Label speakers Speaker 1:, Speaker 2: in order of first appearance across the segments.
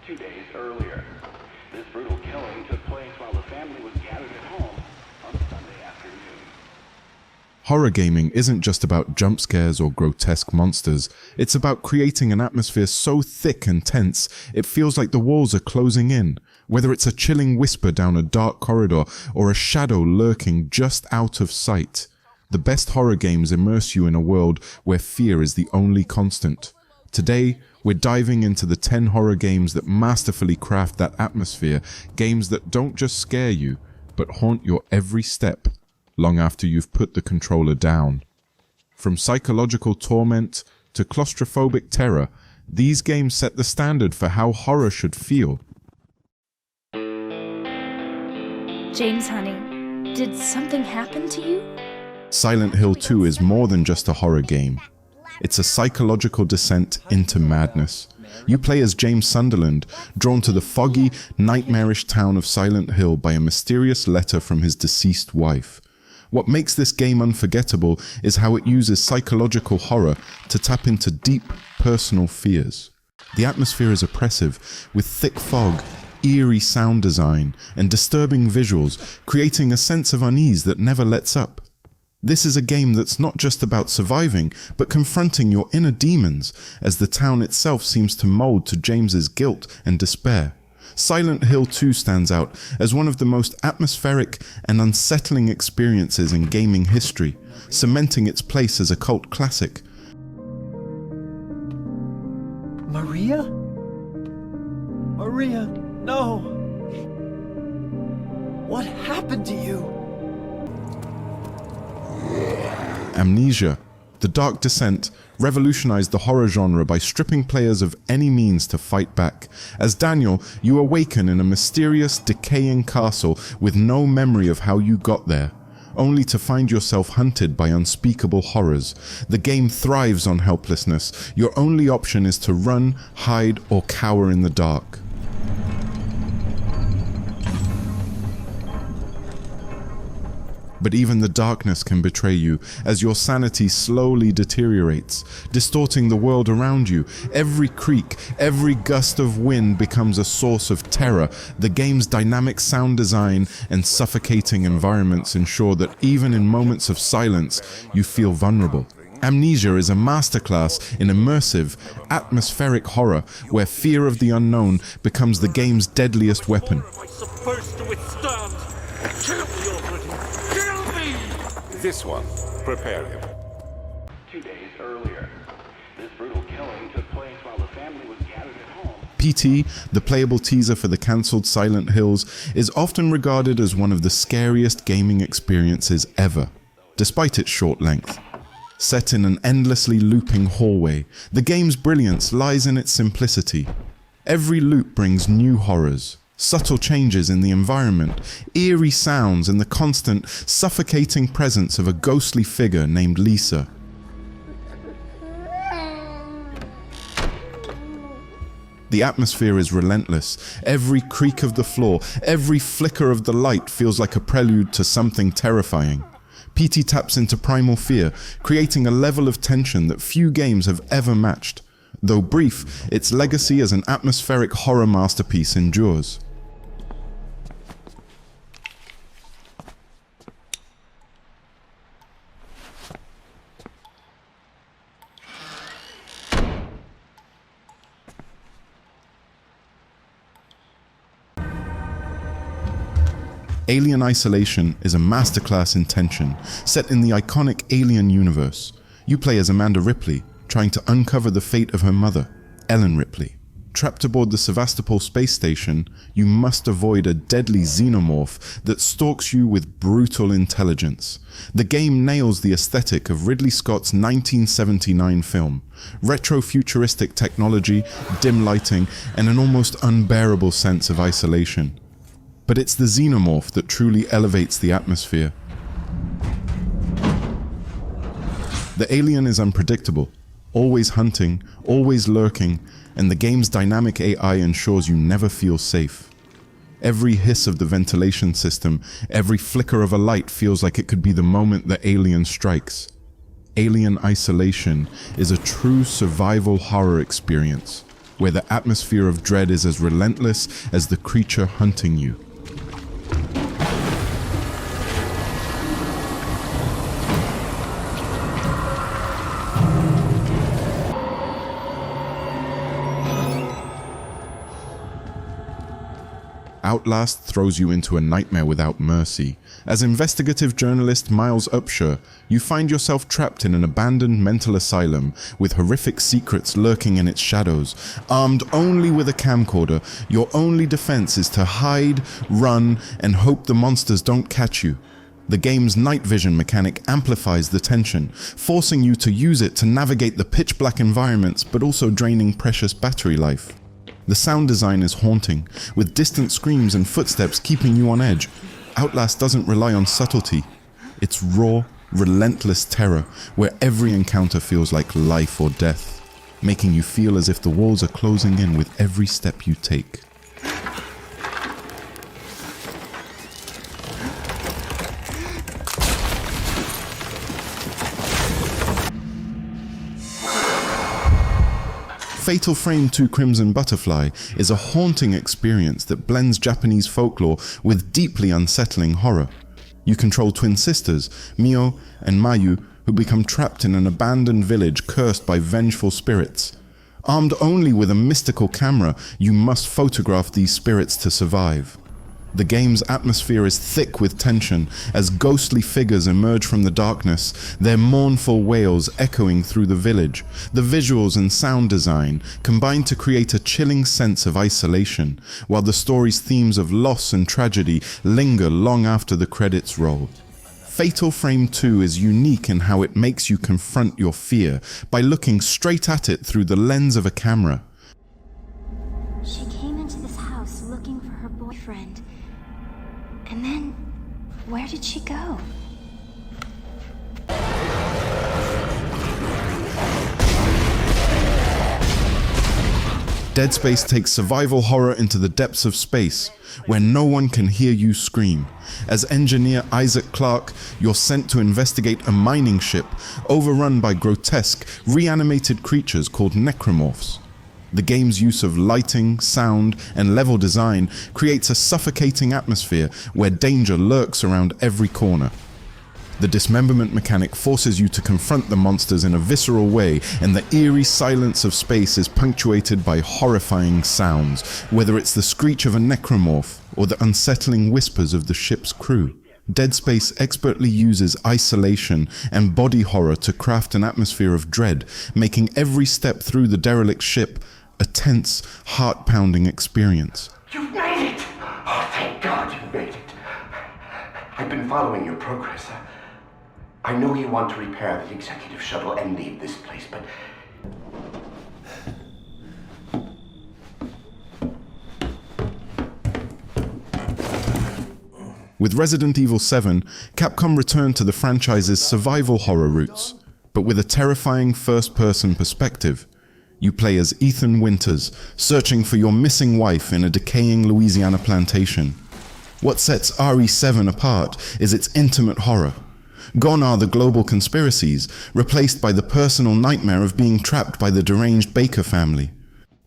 Speaker 1: 2 days earlier. This brutal killing took place while the family was gathered at home on Sunday afternoon.
Speaker 2: Horror gaming isn't just about jump scares or grotesque monsters. It's about creating an atmosphere so thick and tense, it feels like the walls are closing in. Whether it's a chilling whisper down a dark corridor or a shadow lurking just out of sight. The best horror games immerse you in a world where fear is the only constant. Today, we're diving into the 10 horror games that masterfully craft that atmosphere, games that don't just scare you, but haunt your every step, long after you've put the controller down. From psychological torment to claustrophobic terror, these games set the standard for how horror should feel.
Speaker 3: James, honey, did something happen to you?
Speaker 2: Silent Hill 2 is more than just a horror game. It's a psychological descent into madness. You play as James Sunderland, drawn to the foggy, nightmarish town of Silent Hill by a mysterious letter from his deceased wife. What makes this game unforgettable is how it uses psychological horror to tap into deep, personal fears. The atmosphere is oppressive, with thick fog, eerie sound design, and disturbing visuals, creating a sense of unease that never lets up. This is a game that's not just about surviving, but confronting your inner demons, as the town itself seems to mold to James's guilt and despair. Silent Hill 2 stands out as one of the most atmospheric and unsettling experiences in gaming history, cementing its place as a cult classic.
Speaker 4: Maria? Maria, no! What happened to you?
Speaker 2: Amnesia, The Dark Descent, revolutionized the horror genre by stripping players of any means to fight back. As Daniel, you awaken in a mysterious, decaying castle with no memory of how you got there, only to find yourself hunted by unspeakable horrors. The game thrives on helplessness. Your only option is to run, hide, or cower in the dark. But even the darkness can betray you as your sanity slowly deteriorates, distorting the world around you. Every creak, every gust of wind becomes a source of terror. The game's dynamic sound design and suffocating environments ensure that even in moments of silence, you feel vulnerable. Amnesia is a masterclass in immersive, atmospheric horror where fear of the unknown becomes the game's deadliest weapon.
Speaker 5: What am I supposed to withstand? Kill me already! Kill me!
Speaker 6: This one, prepare him.
Speaker 1: 2 days earlier. This brutal killing took place while the family was gathered at home.
Speaker 2: PT, the playable teaser for the cancelled Silent Hills, is often regarded as one of the scariest gaming experiences ever, despite its short length. Set in an endlessly looping hallway, the game's brilliance lies in its simplicity. Every loop brings new horrors, subtle changes in the environment, eerie sounds, and the constant, suffocating presence of a ghostly figure named Lisa. The atmosphere is relentless. Every creak of the floor, every flicker of the light feels like a prelude to something terrifying. PT taps into primal fear, creating a level of tension that few games have ever matched. Though brief, its legacy as an atmospheric horror masterpiece endures. Alien Isolation is a masterclass in tension, set in the iconic Alien universe. You play as Amanda Ripley, trying to uncover the fate of her mother, Ellen Ripley. Trapped aboard the Sevastopol space station, you must avoid a deadly xenomorph that stalks you with brutal intelligence. The game nails the aesthetic of Ridley Scott's 1979 film. Retro-futuristic technology, dim lighting, and an almost unbearable sense of isolation. But it's the xenomorph that truly elevates the atmosphere. The alien is unpredictable, always hunting, always lurking, and the game's dynamic AI ensures you never feel safe. Every hiss of the ventilation system, every flicker of a light feels like it could be the moment the alien strikes. Alien Isolation is a true survival horror experience, where the atmosphere of dread is as relentless as the creature hunting you. Outlast throws you into a nightmare without mercy. As investigative journalist Miles Upshur, you find yourself trapped in an abandoned mental asylum with horrific secrets lurking in its shadows. Armed only with a camcorder, your only defense is to hide, run, and hope the monsters don't catch you. The game's night vision mechanic amplifies the tension, forcing you to use it to navigate the pitch-black environments but also draining precious battery life. The sound design is haunting, with distant screams and footsteps keeping you on edge. Outlast doesn't rely on subtlety. It's raw, relentless terror, where every encounter feels like life or death, making you feel as if the walls are closing in with every step you take. Fatal Frame 2 Crimson Butterfly is a haunting experience that blends Japanese folklore with deeply unsettling horror. You control twin sisters, Mio and Mayu, who become trapped in an abandoned village cursed by vengeful spirits. Armed only with a mystical camera, you must photograph these spirits to survive. The game's atmosphere is thick with tension as ghostly figures emerge from the darkness, their mournful wails echoing through the village. The visuals and sound design combine to create a chilling sense of isolation, while the story's themes of loss and tragedy linger long after the credits roll. Fatal Frame 2 is unique in how it makes you confront your fear by looking straight at it through the lens of a camera.
Speaker 7: She came into this house looking for her boyfriend. And then, where did she go?
Speaker 2: Dead Space takes survival horror into the depths of space, where no one can hear you scream. As engineer Isaac Clarke, you're sent to investigate a mining ship overrun by grotesque, reanimated creatures called necromorphs. The game's use of lighting, sound, and level design creates a suffocating atmosphere where danger lurks around every corner. The dismemberment mechanic forces you to confront the monsters in a visceral way, and the eerie silence of space is punctuated by horrifying sounds, whether it's the screech of a necromorph or the unsettling whispers of the ship's crew. Dead Space expertly uses isolation and body horror to craft an atmosphere of dread, making every step through the derelict ship a tense, heart-pounding experience.
Speaker 8: You've made it! Oh, thank God you made it. I've been following your progress. I know you want to repair the executive shuttle and leave this place, but...
Speaker 2: With Resident Evil 7, Capcom returned to the franchise's survival horror roots, but with a terrifying first-person perspective. You play as Ethan Winters, searching for your missing wife in a decaying Louisiana plantation. What sets RE7 apart is its intimate horror. Gone are the global conspiracies, replaced by the personal nightmare of being trapped by the deranged Baker family.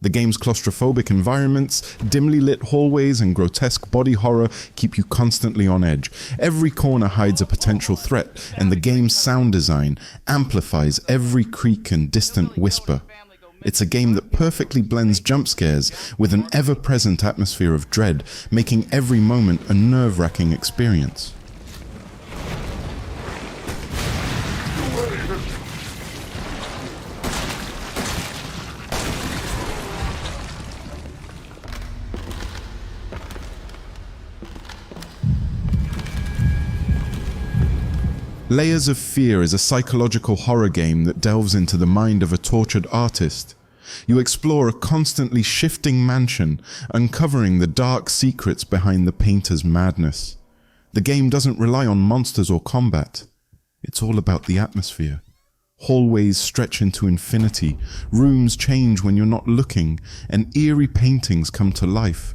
Speaker 2: The game's claustrophobic environments, dimly lit hallways, and grotesque body horror keep you constantly on edge. Every corner hides a potential threat, and the game's sound design amplifies every creak and distant whisper. It's a game that perfectly blends jump scares with an ever-present atmosphere of dread, making every moment a nerve-wracking experience. Layers of Fear is a psychological horror game that delves into the mind of a tortured artist. You explore a constantly shifting mansion, uncovering the dark secrets behind the painter's madness. The game doesn't rely on monsters or combat. It's all about the atmosphere. Hallways stretch into infinity, rooms change when you're not looking, and eerie paintings come to life.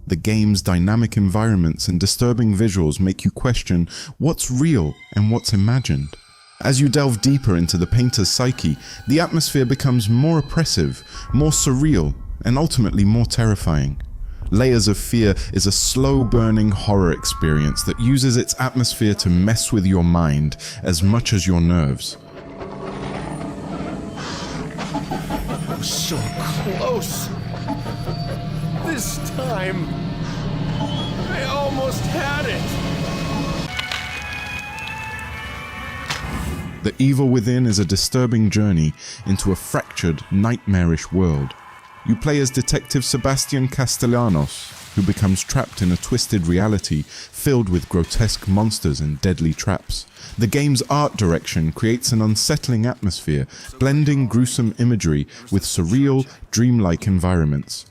Speaker 2: The game's dynamic environments and disturbing visuals make you question what's real and what's imagined. As you delve deeper into the painter's psyche, the atmosphere becomes more oppressive, more surreal, and ultimately more terrifying. Layers of Fear is a slow-burning horror experience that uses its atmosphere to mess with your mind as much as your nerves.
Speaker 9: So close. This time, I almost had it.
Speaker 2: The Evil Within is a disturbing journey into a fractured, nightmarish world. You play as Detective Sebastian Castellanos, who becomes trapped in a twisted reality filled with grotesque monsters and deadly traps. The game's art direction creates an unsettling atmosphere, blending gruesome imagery with surreal, dreamlike environments.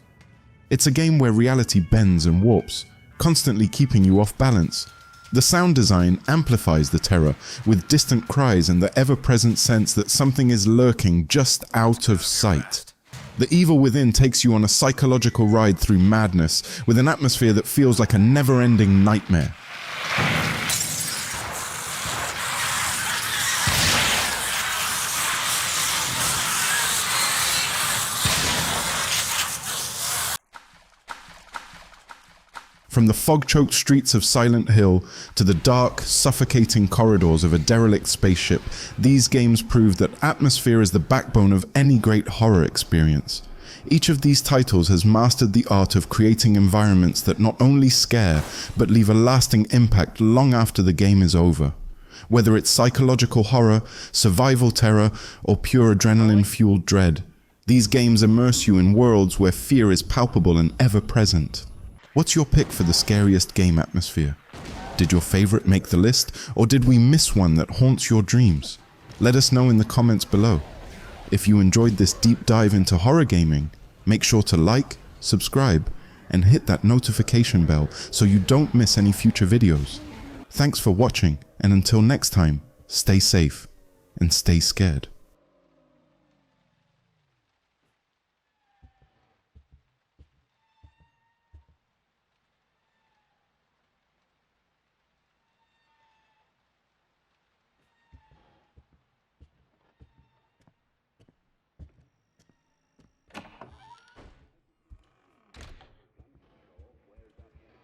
Speaker 2: It's a game where reality bends and warps, constantly keeping you off balance. The sound design amplifies the terror, with distant cries and the ever-present sense that something is lurking just out of sight. The Evil Within takes you on a psychological ride through madness, with an atmosphere that feels like a never-ending nightmare. From the fog-choked streets of Silent Hill to the dark, suffocating corridors of a derelict spaceship, these games prove that atmosphere is the backbone of any great horror experience. Each of these titles has mastered the art of creating environments that not only scare, but leave a lasting impact long after the game is over. Whether it's psychological horror, survival terror, or pure adrenaline-fueled dread, these games immerse you in worlds where fear is palpable and ever-present. What's your pick for the scariest game atmosphere? Did your favorite make the list, or did we miss one that haunts your dreams? Let us know in the comments below. If you enjoyed this deep dive into horror gaming, make sure to like, subscribe, and hit that notification bell so you don't miss any future videos. Thanks for watching, and until next time, stay safe and stay scared.